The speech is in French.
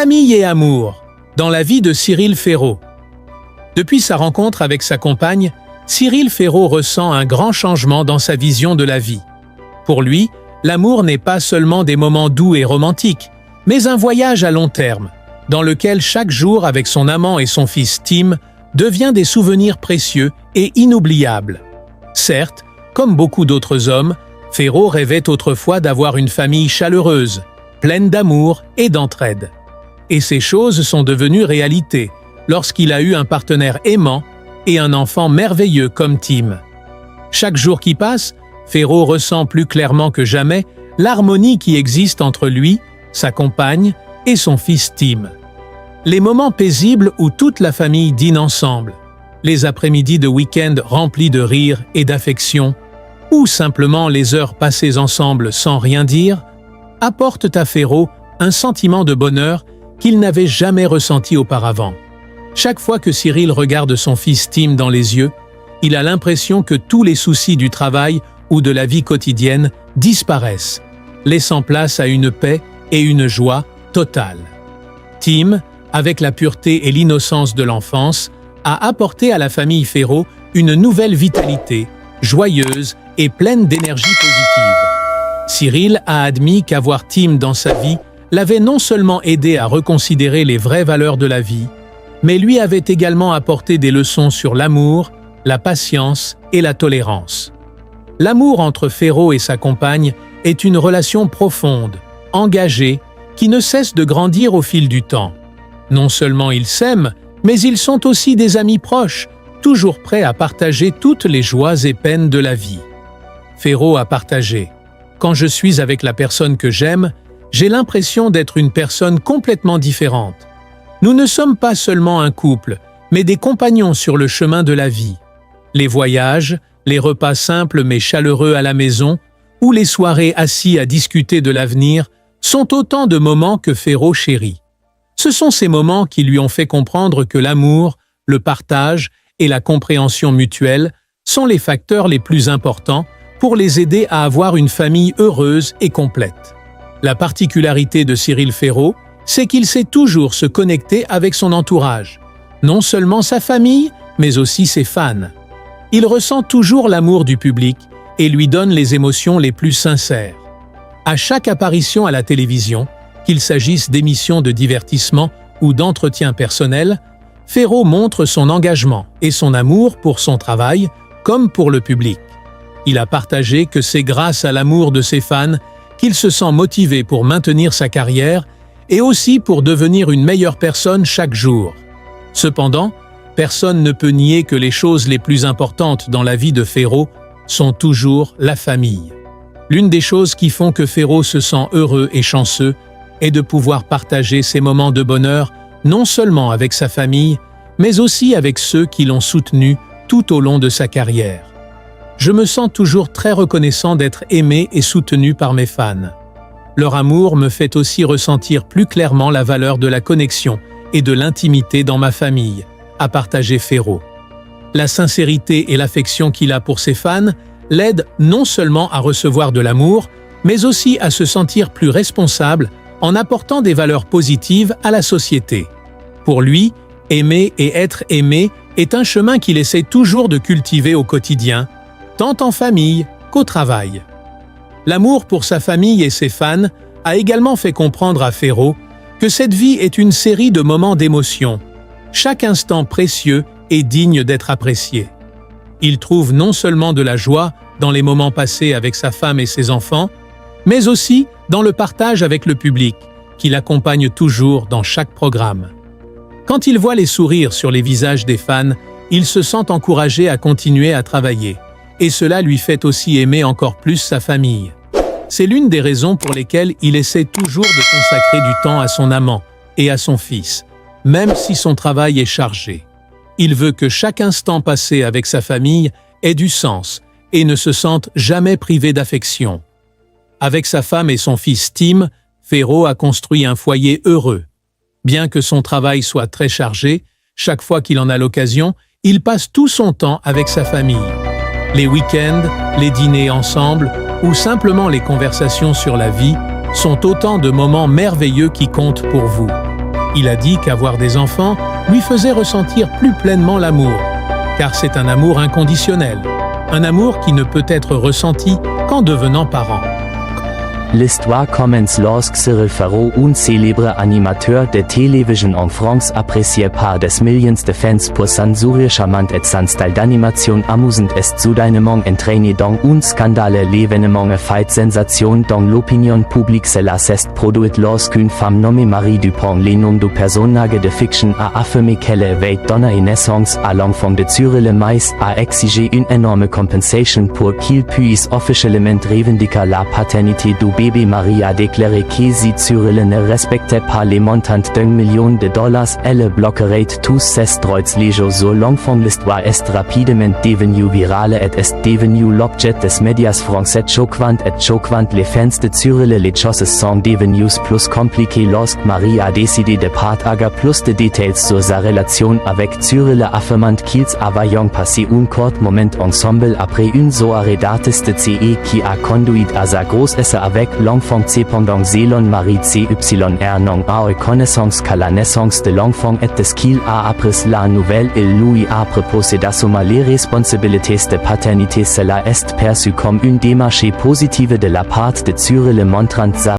Famille et amour, dans la vie de Cyril Ferraud. Depuis sa rencontre avec sa compagne, Cyril Ferraud ressent un grand changement dans sa vision de la vie. Pour lui, l'amour n'est pas seulement des moments doux et romantiques, mais un voyage à long terme, dans lequel chaque jour avec son amant et son fils Tim devient des souvenirs précieux et inoubliables. Certes, comme beaucoup d'autres hommes, Ferraud rêvait autrefois d'avoir une famille chaleureuse, pleine d'amour et d'entraide. Et ces choses sont devenues réalité lorsqu'il a eu un partenaire aimant et un enfant merveilleux comme Tim. Chaque jour qui passe, Ferraud ressent plus clairement que jamais l'harmonie qui existe entre lui, sa compagne et son fils Tim. Les moments paisibles où toute la famille dîne ensemble, les après-midi de week-end remplis de rire et d'affection, ou simplement les heures passées ensemble sans rien dire, apportent à Ferraud un sentiment de bonheur qu'il n'avait jamais ressenti auparavant. Chaque fois que Cyril regarde son fils Tim dans les yeux, il a l'impression que tous les soucis du travail ou de la vie quotidienne disparaissent, laissant place à une paix et une joie totale. Tim, avec la pureté et l'innocence de l'enfance, a apporté à la famille Ferraud une nouvelle vitalité, joyeuse et pleine d'énergie positive. Cyril a admis qu'avoir Tim dans sa vie l'avait non seulement aidé à reconsidérer les vraies valeurs de la vie, mais lui avait également apporté des leçons sur l'amour, la patience et la tolérance. L'amour entre Ferraud et sa compagne est une relation profonde, engagée, qui ne cesse de grandir au fil du temps. Non seulement ils s'aiment, mais ils sont aussi des amis proches, toujours prêts à partager toutes les joies et peines de la vie. Ferraud a partagé « Quand je suis avec la personne que j'aime, j'ai l'impression d'être une personne complètement différente. Nous ne sommes pas seulement un couple, mais des compagnons sur le chemin de la vie. Les voyages, les repas simples mais chaleureux à la maison, ou les soirées assis à discuter de l'avenir, sont autant de moments que Ferraud chérit. Ce sont ces moments qui lui ont fait comprendre que l'amour, le partage et la compréhension mutuelle sont les facteurs les plus importants pour les aider à avoir une famille heureuse et complète. La particularité de Cyril Ferraud, c'est qu'il sait toujours se connecter avec son entourage, non seulement sa famille, mais aussi ses fans. Il ressent toujours l'amour du public et lui donne les émotions les plus sincères. À chaque apparition à la télévision, qu'il s'agisse d'émissions de divertissement ou d'entretiens personnels, Ferraud montre son engagement et son amour pour son travail comme pour le public. Il a partagé que c'est grâce à l'amour de ses fans qu'il se sent motivé pour maintenir sa carrière et aussi pour devenir une meilleure personne chaque jour. Cependant, personne ne peut nier que les choses les plus importantes dans la vie de Ferraud sont toujours la famille. L'une des choses qui font que Ferraud se sent heureux et chanceux est de pouvoir partager ces moments de bonheur non seulement avec sa famille, mais aussi avec ceux qui l'ont soutenu tout au long de sa carrière. Je me sens toujours très reconnaissant d'être aimé et soutenu par mes fans. Leur amour me fait aussi ressentir plus clairement la valeur de la connexion et de l'intimité dans ma famille, a partagé Ferraud. La sincérité et l'affection qu'il a pour ses fans l'aident non seulement à recevoir de l'amour, mais aussi à se sentir plus responsable en apportant des valeurs positives à la société. Pour lui, aimer et être aimé est un chemin qu'il essaie toujours de cultiver au quotidien, tant en famille qu'au travail. L'amour pour sa famille et ses fans a également fait comprendre à Ferraud que cette vie est une série de moments d'émotion, chaque instant précieux et digne d'être apprécié. Il trouve non seulement de la joie dans les moments passés avec sa femme et ses enfants, mais aussi dans le partage avec le public, qui l'accompagne toujours dans chaque programme. Quand il voit les sourires sur les visages des fans, il se sent encouragé à continuer à travailler, et cela lui fait aussi aimer encore plus sa famille. C'est l'une des raisons pour lesquelles il essaie toujours de consacrer du temps à son amant et à son fils, même si son travail est chargé. Il veut que chaque instant passé avec sa famille ait du sens et ne se sente jamais privé d'affection. Avec sa femme et son fils Tim, Ferraud a construit un foyer heureux. Bien que son travail soit très chargé, chaque fois qu'il en a l'occasion, il passe tout son temps avec sa famille. Les week-ends, les dîners ensemble ou simplement les conversations sur la vie sont autant de moments merveilleux qui comptent pour vous. Il a dit qu'avoir des enfants lui faisait ressentir plus pleinement l'amour, car c'est un amour inconditionnel, un amour qui ne peut être ressenti qu'en devenant parent. L'histoire commence lorsque Cyril Ferraud, un célèbre animateur de télévision en France apprécié par des millions de fans pour son sourire charmant et son style d'animation amusant est soudainement entraîné dans un scandale. L'événement a fait sensation dans l'opinion publique. Cela s'est produit lorsqu'une femme nommée Marie Dupont, le nom du personnage de fiction, a affirmé qu'elle avait donné naissance à l'enfant de Cyril mais a exigé une énorme compensation pour qu'il puisse officiellement revendiquer la paternité du bébé. Marie a déclaré que si Cyril ne respectait pas les montants d'$1 million, elle bloquerait tous ses droits légaux sur l'enfant. L'histoire est rapidement devenue virale et est devenue l'objet des médias français choquant les fans de Cyril. Les choses sont devenues plus compliquées lorsque Marie a décidé de partager plus de détails sur sa relation avec Cyril, affirmant qu'ils avaient passé un court moment ensemble après une soirée d'artistes qui a conduit à sa grossesse avec l'enfant. Cependant selon Marie Cyr non a eu connaissance qu'à la naissance de l'enfant et de ce qu'il a appris la nouvelle, il lui a proposé d'assumer les responsabilités de paternité. Cela est perçu comme une démarche positive de la part de Cyril montrant sa